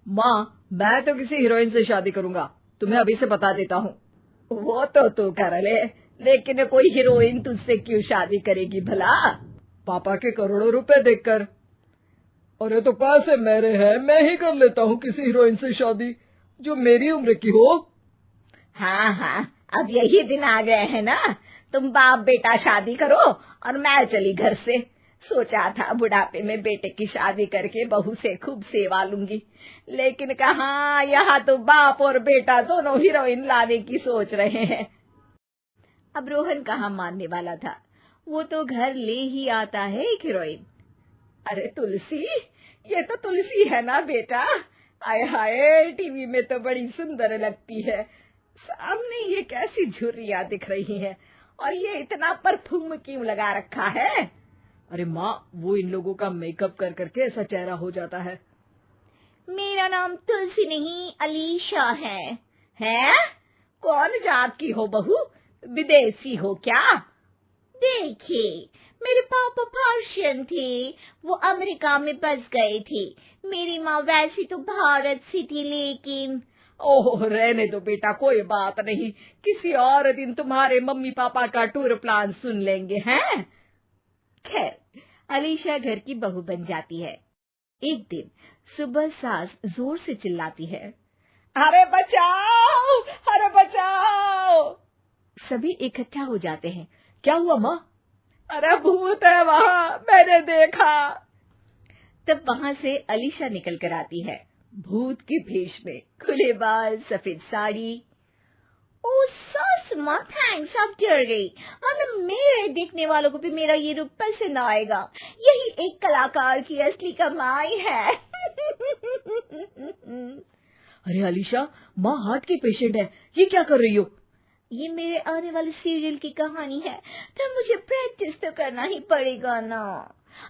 माँ, मैं तो किसी हीरोइन से शादी करूंगा, तुम्हें अभी से बता देता हूँ। वो तो तू कर ले, लेकिन कोई हीरोइन तुझसे क्यों शादी करेगी भला? पापा के करोड़ों रुपए देखकर। अरे तो पैसे मेरे हैं, मैं ही कर लेता हूँ किसी हीरोइन से शादी जो मेरी उम्र की हो। हाँ हाँ, अब यही दिन आ गए हैं ना, तुम बाप बेटा शादी करो और मैं चली घर से। सोचा था बुढ़ापे में बेटे की शादी करके बहू से खूब सेवा लूंगी, लेकिन कहाँ, यहाँ तो बाप और बेटा दोनों हीरोइन लाने की सोच रहे हैं। अब रोहन कहाँ मानने वाला था, वो तो घर ले ही आता है एक हीरोइन। अरे तुलसी, ये तो तुलसी है ना बेटा? आय हाय, टीवी में तो बड़ी सुंदर लगती है, सामने ये कैसी झुर्रियां दिख रही हैं, और ये इतना परफ्यूम क्यों लगा रखा है? अरे माँ, वो इन लोगों का मेकअप कर करके ऐसा चेहरा हो जाता है। मेरा नाम तुलसी नहीं अलीशा है। हैं? कौन जात की हो बहू? विदेशी हो क्या? देखिए, मेरे पापा पर्शियन थे, वो अमेरिका में बस गए थे। मेरी माँ वैसी तो भारत से थी, लेकिन ओह, रहने दो बेटा, कोई बात नहीं, किसी और दिन तुम्हारे मम्मी पापा का टूर प्लान सुन लेंगे हैं। खैर, अलीशा घर की बहू बन जाती है। एक दिन सुबह सास जोर से चिल्लाती है, अरे बचाओ, अरे बचाओ। सभी इकट्ठा हो जाते हैं। क्या हुआ माँ? अरे भूत है वहाँ, मैंने देखा। तब वहाँ से अलीशा निकल कर आती है, भूत के भेष में, खुले बाल, सफेद साड़ी। ओ सास माँ, थैंक्स, आप डर गई, वरना मेरे देखने वालों को भी मेरा ये रूप पसंद आएगा। यही एक कलाकार की असली कमाई है। अरे अलीशा, माँ हार्ट की पेशेंट है, ये क्या कर रही हो? ये मेरे आने वाले सीरियल की कहानी है, तो मुझे प्रैक्टिस तो करना ही पड़ेगा ना।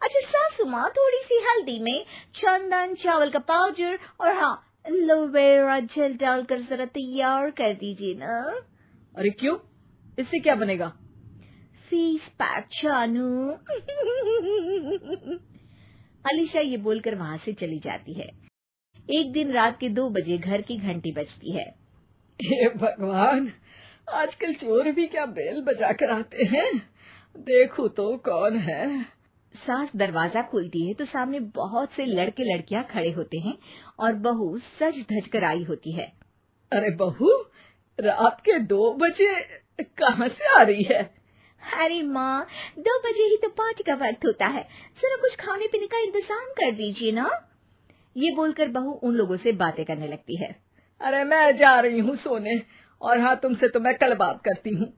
अच्छा सासू माँ, थोड़ी सी हल्दी में चंदन, चावल का पाउडर और हाँ, एलोवेरा जेल डालकर जरा तैयार कर दीजिए ना। अरे क्यों, इससे क्या बनेगा? फेस पैक जानू। अलीशा ये बोलकर वहाँ से चली जाती है। एक दिन रात के 2 बजे घर की घंटी बजती है। हे भगवान, आजकल चोर भी क्या बेल बजा कर आते हैं, देखो तो कौन है। सास दरवाजा खोलती है तो सामने बहुत से लड़के लड़कियां खड़े होते हैं और बहू सज धज कर आई होती है। अरे बहू, रात के 2 बजे कहाँ से आ रही है? अरे माँ, 2 बजे ही तो पार्टी का वक्त होता है, जरा कुछ खाने पीने का इंतजाम कर दीजिए ना। ये बोलकर बहू उन लोगों से बातें करने लगती है। अरे मैं जा रही हूँ सोने, और हाँ, तुमसे तो मैं कल बात करती हूँ।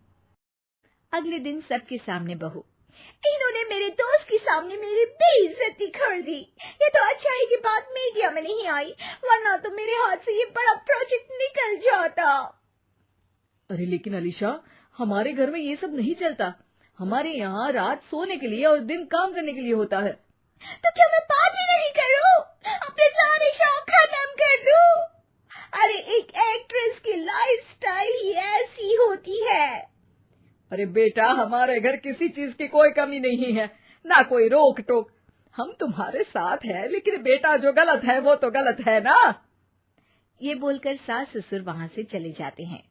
अगले दिन सबके सामने बहू, इन्होंने मेरे दोस्त के सामने मेरी बेइज्जती कर दी। ये तो अच्छा है कि बात मीडिया में नहीं आई, वरना तो मेरे हाथ से ये बड़ा प्रोजेक्ट निकल जाता। अरे लेकिन अलीशा, हमारे घर में ये सब नहीं चलता, हमारे यहाँ रात सोने के लिए और दिन काम करने के लिए होता है। तो क्या मैं पार्टी नहीं करूं, अपने सारे शौक खत्म कर दूं? अरे एक एक्ट्रेस की लाइफस्टाइल ही ऐसी होती है। अरे बेटा, हमारे घर किसी चीज की कोई कमी नहीं है, ना कोई रोक टोक, हम तुम्हारे साथ हैं, लेकिन बेटा जो गलत है वो तो गलत है ना। ये बोलकर सास ससुर वहाँ से चले जाते हैं।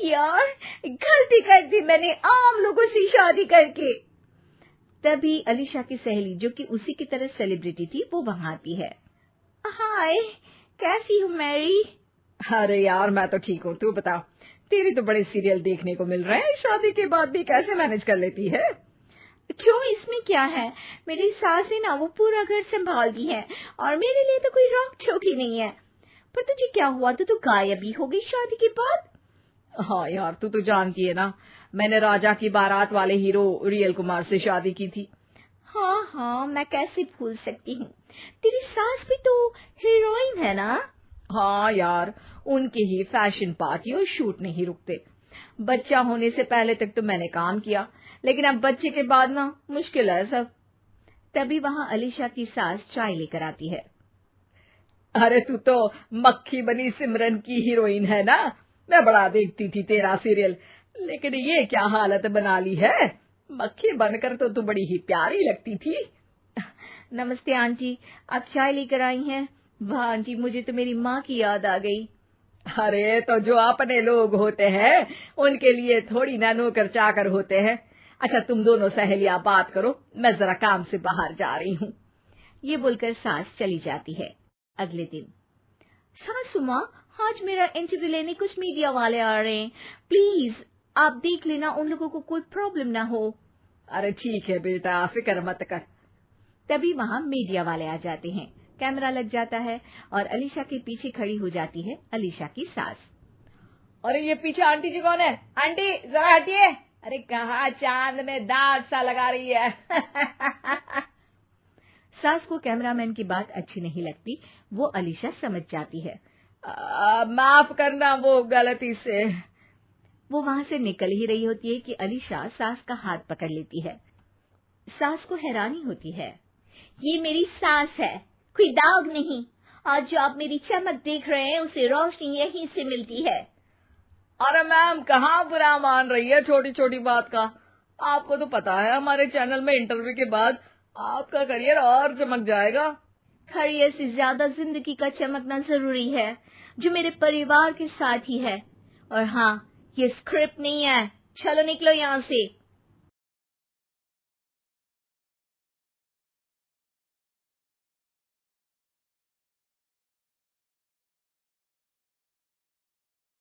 यार, गलती कर दी मैंने आम लोगों से शादी करके। तभी अलीशा की सहेली, जो कि उसी की तरह सेलिब्रिटी थी, वो वहाँ आती है। हाय, कैसी हो मैरी? अरे यार, मैं तो ठीक हूँ, तू बता, तेरी तो बड़े सीरियल देखने को मिल रहे हैं, शादी के बाद भी कैसे मैनेज कर लेती है? क्यों, इसमें क्या है, मेरी सास है ना, वो पूरा घर संभालती है और मेरे लिए तो कोई रोक टोक ही नहीं है। पर तुझे क्या हुआ, तू गायब ही हो गई शादी के बाद? हाँ यार, तू तो जानती है ना, मैंने राजा की बारात वाले हीरो रियल कुमार से शादी की थी। हाँ हाँ, मैं कैसे भूल सकती हूँ, तेरी सास भी तो हीरोइन है ना? हाँ यार, उनके ही फैशन पार्टी और शूट नहीं रुकते। बच्चा होने से पहले तक तो मैंने काम किया, लेकिन अब बच्चे के बाद ना मुश्किल है सब। तभी वहाँ अलीशा की सास चाय लेकर आती है। अरे तू तो मक्खी बनी सिमरन की हीरोइन है ना, मैं बड़ा देखती थी तेरा सीरियल, लेकिन ये क्या हालत बना ली है, मक्खी बनकर तो तू बड़ी ही प्यारी लगती थी। नमस्ते आंटी, आप चाय लेकर आई हैं? वाह आंटी, मुझे तो मेरी माँ की याद आ गई। अरे तो जो अपने लोग होते हैं उनके लिए थोड़ी ना नौकर चाकर होते हैं। अच्छा तुम दोनों सहेलियां बात करो, मैं जरा काम से बाहर जा रही हूँ। ये बोलकर सास चली जाती है। अगले दिन, सासू माँ, आज मेरा इंटरव्यू लेने कुछ मीडिया वाले आ रहे हैं, प्लीज आप देख लेना उन लोगों को कोई प्रॉब्लम ना हो। अरे ठीक है बेटा, फिक्र मत कर। तभी वहाँ मीडिया वाले आ जाते हैं। कैमरा लग जाता है और अलीशा के पीछे खड़ी हो जाती है अलीशा की सास। अरे ये पीछे आंटी जी कौन है? आंटी जरा हटिए। अरे कहाँ चांद में दाग सा लगा रही है। सास को कैमरामैन की बात अच्छी नहीं लगती, वो अलीशा समझ जाती है। माफ करना, वो गलती से। वो वहां से निकल ही रही होती है कि अलीशा सास का हाथ पकड़ लेती है। सास को हैरानी होती है, ये मेरी सास है, कोई दाग नहीं। आज जो आप मेरी चमक देख रहे हैं उसे रोशनी यहीं से मिलती है। अरे मैम कहाँ बुरा मान रही है छोटी छोटी बात का। आपको तो पता है हमारे चैनल में इंटरव्यू के बाद आपका करियर और चमक जाएगा। करियर से ज्यादा जिंदगी का चमकना जरूरी है, जो मेरे परिवार के साथ ही है। और हाँ, ये स्क्रिप्ट नहीं है, चलो निकलो यहाँ से।